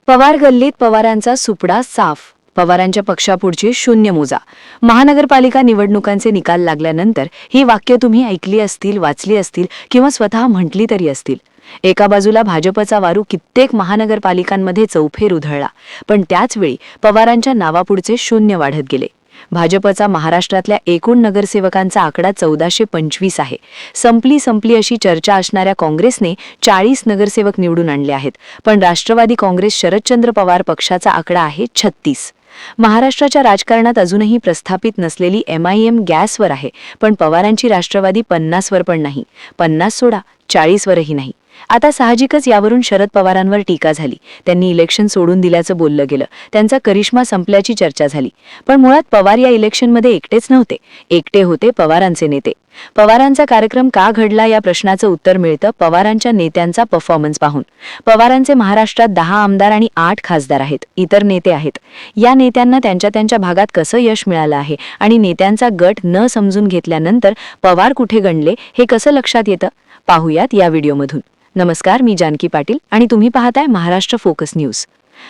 पवार गल्लीत पवारांचा सुपडा साफ. पवारांच्या पक्षापुढचे शून्य मोजा. महानगरपालिका निवडणुकांचे निकाल लागल्यानंतर ही वाक्य तुम्ही ऐकली असतील, वाचली असतील किंवा स्वतः म्हटली तरी असतील. एका बाजूला भाजपचा वारू कित्येक महानगरपालिकांमध्ये चौफेर उधळला, पण त्याचवेळी पवारांच्या नावापुढचे शून्य वाढत गेले. भाजपचा महाराष्ट्रातल्या एकूण नगरसेवकांचा आकडा 1425 आहे. संपली अशी चर्चा असणाऱ्या काँग्रेसने 40 नगरसेवक निवडून आणले आहेत, पण राष्ट्रवादी काँग्रेस शरदचंद्र पवार पक्षाचा आकडा आहे 36. महाराष्ट्राच्या राजकारणात अजूनही प्रस्थापित नसलेली MIM गॅसवर आहे, पण पवारांची राष्ट्रवादी 50 वर पण नाही. 50 सोडा, 40 वरही नाही. आता साहजिकच यावरून शरद पवारांवर टीका झाली. त्यांनी इलेक्शन सोडून दिल्याचं बोललं गेलं. त्यांचा करिश्मा संपल्याची चर्चा झाली. पण मुळात पवार या इलेक्शनमध्ये एकटेच नव्हते. एकटे होते पवारांचे नेते. पवारांचा कार्यक्रम का घडला या प्रश्नाचं उत्तर मिळतं पवारांच्या नेत्यांचा परफॉर्मन्स पाहून. पवारांचे महाराष्ट्रात 10 आमदार आणि 8 खासदार आहेत. इतर नेते आहेत. या नेत्यांना त्यांच्या भागात कसं यश मिळालं आहे आणि नेत्यांचा गट न समजून घेतल्यानंतर पवार कुठे गणले हे कसं लक्षात येतं, पाहूयात या व्हिडिओमधून. नमस्कार, मी जानकी पाटील आणि तुम्ही पाहताय महाराष्ट्र फोकस न्यूज.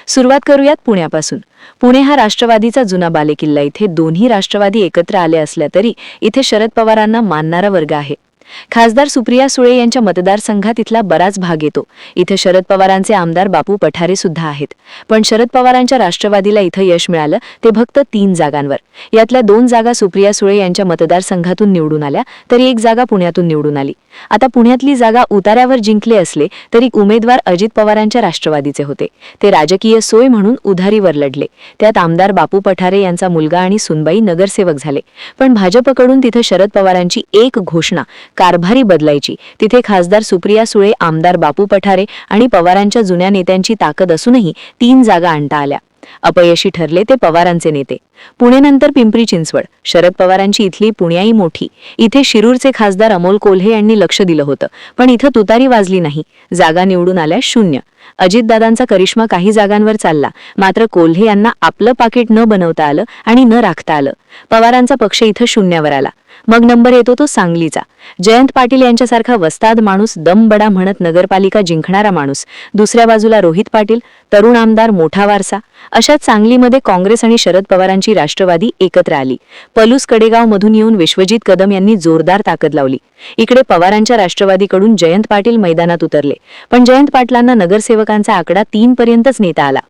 सुरुवात करूयात पुण्यापासून. पुणे हा राष्ट्रवादीचा जुना बालेकिल्ला. इथे दोन्ही राष्ट्रवादी एकत्र आले असल्या तरी इथे शरद पवारांना मानणारा वर्ग आहे. खासदार सुप्रिया सुळे यांच्या मतदारसंघात इथला बराच भाग येतो. इथे शरद पवारांचे आमदार बापू पठारे सुद्धा आहेत. पण शरद पवारांच्या राष्ट्रवादीला इथं यश मिळालं ते फक्त 3 जागांवर. यातल्या 2 जागा सुप्रिया सुळे यांच्या मतदारसंघातून निवडून आल्या, तरी 1 जागा पुण्यातून निवडून आली. आता पुण्यातली जागा उतार्यावर जिंकले असले तरी उमेदवार अजित पवारांच्या राष्ट्रवादीचे होते. ते राजकीय सोय म्हणून उधारीवर लढले. त्यात आमदार बापू पठारे यांचा मुलगा आणि सुनबाई नगरसेवक झाले. पण भाजपकडून तिथे शरद पवारांची एक घोषणा, कारभारी बदलायची. तिथे खासदार सुप्रिया सुळे, आमदार बापू पठारे आणि पवारांच्या जुन्या नेत्यांची ताकद असूनही 3 जागा आणता आल्या. अपयशी ठरले ते पवारांचे नेते. पुणेनंतर पिंपरी चिंचवड. शरद पवारांची इथली पुण्याई मोठी. इथे शिरूरचे खासदार अमोल कोल्हे यांनी लक्ष दिलं होतं, पण इथं तुतारी वाजली नाही. जागा निवडून आल्या 0. अजितदादांचा करिश्मा काही जागांवर चालला, मात्र कोल्हे यांना आपलं पाकिट न बनवता आलं आणि न राखता आलं. पवारांचा पक्ष इथं 0 आला. मग नंबर येतो तो सांगलीचा. जयंत पाटील यांच्यासारखा वस्ताद माणूस, दमबडा म्हणत नगरपालिका जिंकणारा माणूस. दुसऱ्या बाजूला रोहित पाटील, तरुण आमदार, मोठा वारसा. अशात सांगलीमध्ये काँग्रेस आणि शरद पवारांची राष्ट्रवादी एकत्र आली. पलूस कडेगाव मधून येऊन विश्वजित कदम यांनी जोरदार ताकद लावली. इकडे पवारांच्या राष्ट्रवादीकडून जयंत पाटील मैदानात उतरले, पण जयंत पाटलांना नगरसेवकांचा आकडा 3 पर्यंतच नेता आला.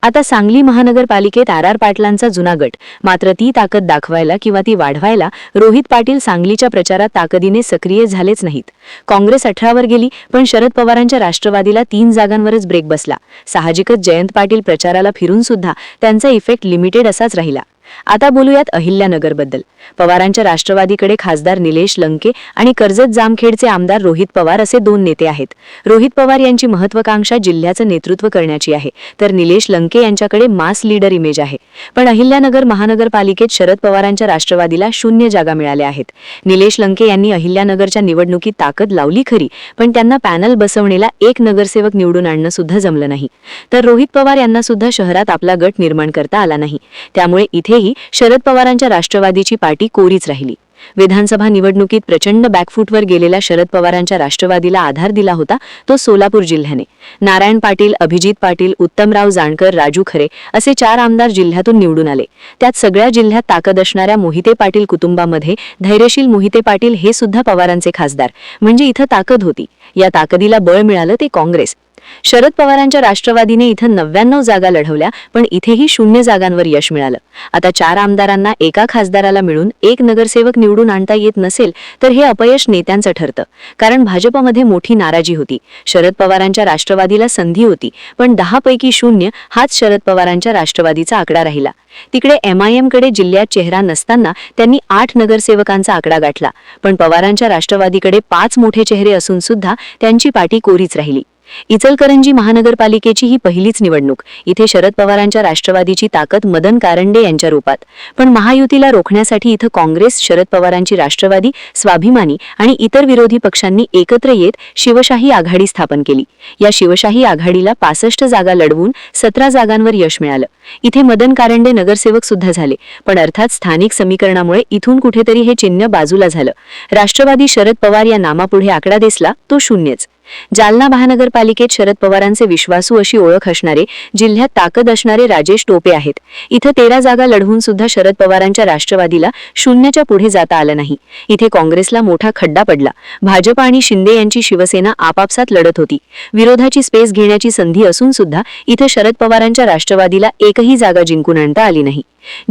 आता सांगली महानगरपालिकेत RR पाटलांचा जुना गट. मात्र ती ताकद दाखवायला किंवा ती वाढवायला रोहित पाटील सांगलीच्या प्रचारात ताकदीने सक्रिय झालेच नाहीत. काँग्रेस 18 वर गेली, पण शरद पवारांच्या राष्ट्रवादीला 3 जागांवरच ब्रेक बसला. साहजिकच जयंत पाटील प्रचाराला फिरून सुद्धा त्यांचा इफेक्ट लिमिटेड असाच राहिला. आता बोलूयात अहिल्यानगरबद्दल. पवारांच्या राष्ट्रवादीकडे खासदार निलेश लंके आणि कर्जत जामखेडचे आमदार रोहित पवार असे 2 नेते आहेत. रोहित पवार यांची महत्त्वाकांक्षा जिल्ह्याचं नेतृत्व करण्याची आहे, तर निलेश लंके यांच्याकडे मास लीडर इमेज आहे. पण अहिल्यानगर महानगरपालिकेत शरद पवारांच्या राष्ट्रवादीला 0 जागा मिळाल्या आहेत. निलेश लंके यांनी अहिल्यानगरच्या निवडणुकीत ताकद लावली खरी, पण त्यांना पॅनल बसवणेला 1 नगरसेवक निवडून आणणं सुद्धा जमलं नाही. तर रोहित पवार यांना सुद्धा शहरात आपला गट निर्माण करता आला नाही. त्यामुळे इथे शरद पवारांच्या राष्ट्रवादीची पार्टी कोरीच राहिली. विधानसभा निवडणुकीत प्रचंड बॅकफूटवर गेलेल्या शरद पवारांच्या राष्ट्रवादीला आधार दिला होता तो सोलापूर जिल्ह्याने. नारायण पाटील, अभिजित पाटील, उत्तमराव जानकर, राजू खरे असे 4 आमदार जिल्ह्यातून निवडून आले. त्यात सगळ्या जिल्ह्यात ताकद असणाऱ्या मोहिते पाटील कुटुंबामध्ये धैर्यशील मोहिते पाटील हे सुद्धा पवारांचे खासदार. म्हणजे इथं ताकद होती. या ताकदीला बळ मिळालं ते काँग्रेस. शरद पवारांच्या राष्ट्रवादीने इथं 99 जागा लढवल्या, पण इथेही 0 जागांवर यश मिळालं. आता 4 आमदारांना एका खासदाराला मिळून 1 नगरसेवक निवडून आणता येत नसेल तर हे अपयश नेत्यांचं ठरतं. कारण भाजपमध्ये मोठी नाराजी होती. शरद पवारांच्या राष्ट्रवादीला संधी होती, पण 10 पैकी 0 हाच शरद पवारांच्या राष्ट्रवादीचा आकडा राहिला. तिकडे MIM कडे जिल्ह्यात चेहरा नसताना त्यांनी 8 नगरसेवकांचा आकडा गाठला. पण पवारांच्या राष्ट्रवादीकडे 5 मोठे चेहरे असून सुद्धा त्यांची पार्टी कोरीच राहिली. इचलकरंजी महानगरपालिकेची ही पहिलीच निवडणूक. इथे शरद पवारांच्या राष्ट्रवादीची ताकद मदन कारंडे यांच्या रूपात. पण महायुतीला रोखण्यासाठी इथं काँग्रेस, शरद पवारांची राष्ट्रवादी, स्वाभिमानी आणि इतर विरोधी पक्षांनी एकत्र येत शिवशाही आघाडी स्थापन केली. या शिवशाही आघाडीला 65 जागा लढवून 17 जागांवर यश मिळालं. इथे मदन कारंडे नगरसेवक सुद्धा झाले, पण अर्थात स्थानिक समीकरणामुळे इथून कुठेतरी हे चिन्ह बाजूला झालं. राष्ट्रवादी शरद पवार या नामापुढे आकडा दिसला तो 0च. जालना महानगरपालिकेत शरद पवारांचे विश्वासू अशी ओळख असणारे, जिल्ह्यात ताकद असणारे राजेश टोपे आहेत. इथं 13 जागा लढवून सुद्धा शरद पवारांच्या राष्ट्रवादीला शून्याच्या पुढे जाता आलं नाही. इथे काँग्रेसला मोठा खड्डा पडला. भाजप आणि शिंदे यांची शिवसेना आपापसात लढत होती. विरोधाची स्पेस घेण्याची संधी असून सुद्धा इथे शरद पवारांच्या राष्ट्रवादीला एकही जागा जिंकून आणता आली नाही.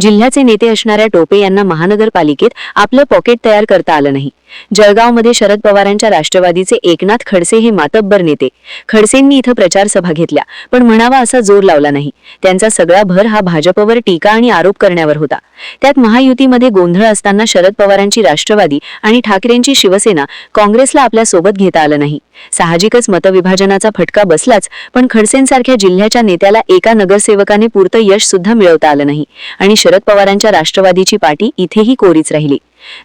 जिल्ह्याचे नेते असणाऱ्या टोपे यांना महानगरपालिकेत आपलं पॉकेट तयार करता आलं नाही. जळगावमध्ये शरद पवारांच्या राष्ट्रवादीचे एकनाथ खडसे हे मातब्बर नेते. खडसेंनी इथं प्रचार सभा घेतल्या, पण म्हणावा असा जोर लावला नाही. त्यांचा सगळा भर हा भाजपवर टीका आणि आरोप करण्यावर होता. त्यात महायुतीमध्ये गोंधळ असताना शरद पवारांची राष्ट्रवादी आणि ठाकरेंची शिवसेना काँग्रेसला आपल्या सोबत घेता आलं नाही. साहजिकच मतविभाजनाचा फटका बसलाच, पण खडसेंसारख्या जिल्ह्याच्या नेत्याला एका नगरसेवकाने पुरतं यश सुद्धा मिळवता आलं नाही आणि शरद पवारांच्या राष्ट्रवादीची पाटी इथेही कोरीच राहिली.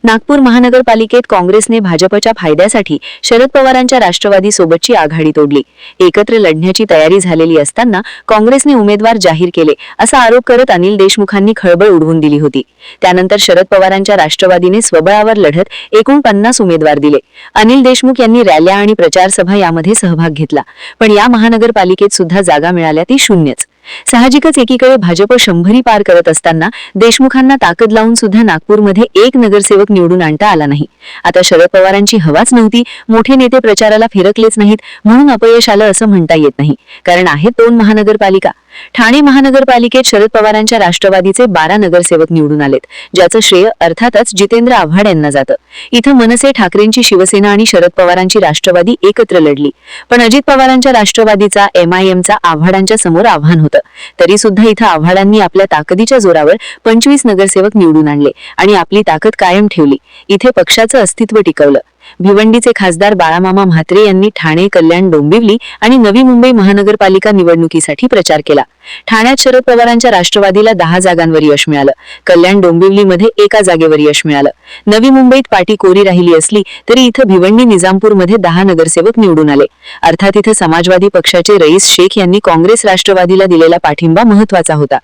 नागपूर महानगरपालिकेत काँग्रेसने भाजपच्या फायद्यासाठी शरद पवारांच्या राष्ट्रवादी सोबतची आघाडी तोडली. एकत्र लढण्याची तयारी झालेली असताना काँग्रेसने उमेदवार जाहीर केले असा आरोप करत अनिल देशमुखांनी खळबळ उडवून दिली होती. त्यानंतर शरद पवारांच्या राष्ट्रवादीने स्वबळावर लढत एकूण 50 उमेदवार दिले. अनिल देशमुख यांनी रॅल्या आणि प्रचार सभा यामध्ये सहभाग घेतला, पण या महानगरपालिकेत सुद्धा जागा मिळाल्या ती शून्यच. साहजिकच एकीकडे भाजप 100 पार करत असताना देशमुखांना ताकद लावून सुद्धा नागपूरमध्ये एक नगरसेवक निवडून आणता आला नाही. आता शरद पवारांची हवाच नव्हती, मोठे नेते प्रचाराला फिरकलेच नाहीत म्हणून अपयश आलं असं म्हणता येत नाही, कारण आहेत 2 महानगरपालिका. ठाणे महानगरपालिकेत शरद पवारांच्या राष्ट्रवादीचे 12 नगरसेवक निवडून आलेत, ज्याचं श्रेय अर्थातच जितेंद्र आव्हाड यांना जातं. इथं मनसे, ठाकरेंची शिवसेना आणि शरद पवारांची राष्ट्रवादी एकत्र लढली, पण अजित पवारांच्या राष्ट्रवादीचा MIMचा आव्हाडांच्या समोर आव्हान होतं. तरी सुद्धा इथं आव्हाडांनी आपल्या ताकदीच्या जोरावर 25 नगरसेवक निवडून आणले आणि आपली ताकद कायम ठेवली. इथे पक्षाचं अस्तित्व टिकवलं. भिवंडीचे खासदार बाळामामा म्हात्रे यांनी ठाणे, कल्याण, डोंबिवली आणि नवी मुंबई महानगरपालिका निवडणुकीसाठी प्रचार केला. ठाण्यात शरद पवारांच्या राष्ट्रवादीला 10 जागांवर यश मिळालं. कल्याण, डोंबिवलीमध्ये 1 जागेवर यश मिळालं. नवी मुंबईत पाटी कोरी राहिली असली तरी इथं भिवंडी, निजामपूरमध्ये 10 नगरसेवक निवडून आले. अर्थात इथं समाजवादी पक्षाचे रईस शेख यांनी काँग्रेस राष्ट्रवादीला दिलेला पाठिंबा महत्त्वाचा होता.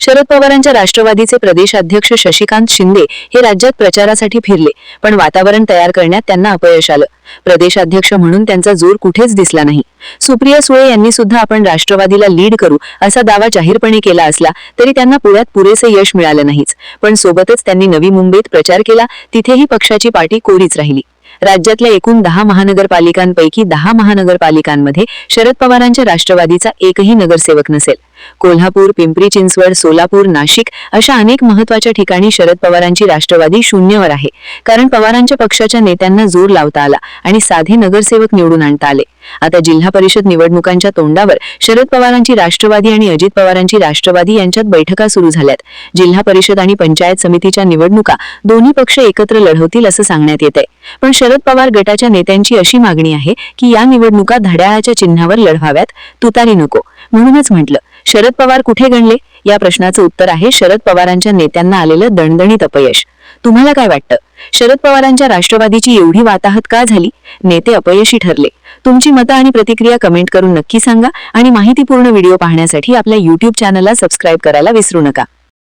शरद पवारांच्या राष्ट्रवादीचे प्रदेशाध्यक्ष शशिकांत शिंदे हे राज्यात प्रचारासाठी फिरले, पण वातावरण तयार करण्यात त्यांना अपयश आलं. प्रदेशाध्यक्ष म्हणून त्यांचा जोर कुठेच दिसला नाही. सुप्रिया सुळे यांनी सुद्धा आपण राष्ट्रवादीला लीड करू असा दावा जाहीरपणे केला असला तरी त्यांना पुण्यात पुरेसे यश मिळालं नाहीच. पण सोबतच त्यांनी नवी मुंबईत प्रचार केला, तिथेही पक्षाची पाटी कोरीच राहिली. राज्यातल्या एकूण 10 महानगरपालिकांपैकी 10 महानगरपालिकांमध्ये शरद पवारांच्या राष्ट्रवादीचा एकही नगरसेवक नसेल. कोल्हापूर, पिंपरी चिंचवड, सोलापूर, नाशिक अशा अनेक महत्त्वाच्या ठिकाणी शरद पवारांची राष्ट्रवादी शून्यवर आहे, कारण पवारांच्या पक्षाच्या नेत्यांना जोर लावता आला आणि साधे नगरसेवक निवडून आणता आले. आता जिल्हा परिषद निवडणुकांच्या तोंडावर शरद पवारांची राष्ट्रवादी आणि अजित पवारांची राष्ट्रवादी यांच्यात बैठका सुरू झाल्यात. जिल्हा परिषद आणि पंचायत समितीच्या निवडणुका दोन्ही पक्ष एकत्र लढवतील असं सांगण्यात येतंय. पण शरद पवार गटाच्या नेत्यांची अशी मागणी आहे की या निवडणुका घड्याळाच्या चिन्हावर लढवाव्यात, तुतारी नको. म्हणूनच म्हटलं, शरद पवार कुठे गणले? या प्रश्नाचं उत्तर आहे शरद पवारांच्या नेत्यांना आलेलं दणदणीत अपयश. तुम्हाला काय वाटतं? शरद पवारांच्या राष्ट्रवादीची एवढी वाताहत का झाली? नेते अपयशी ठरले? तुमची मतं आणि प्रतिक्रिया कमेंट करून नक्की सांगा आणि माहितीपूर्ण व्हिडिओ पाहण्यासाठी आपल्या YouTube चॅनलला सबस्क्राईब करायला विसरू नका.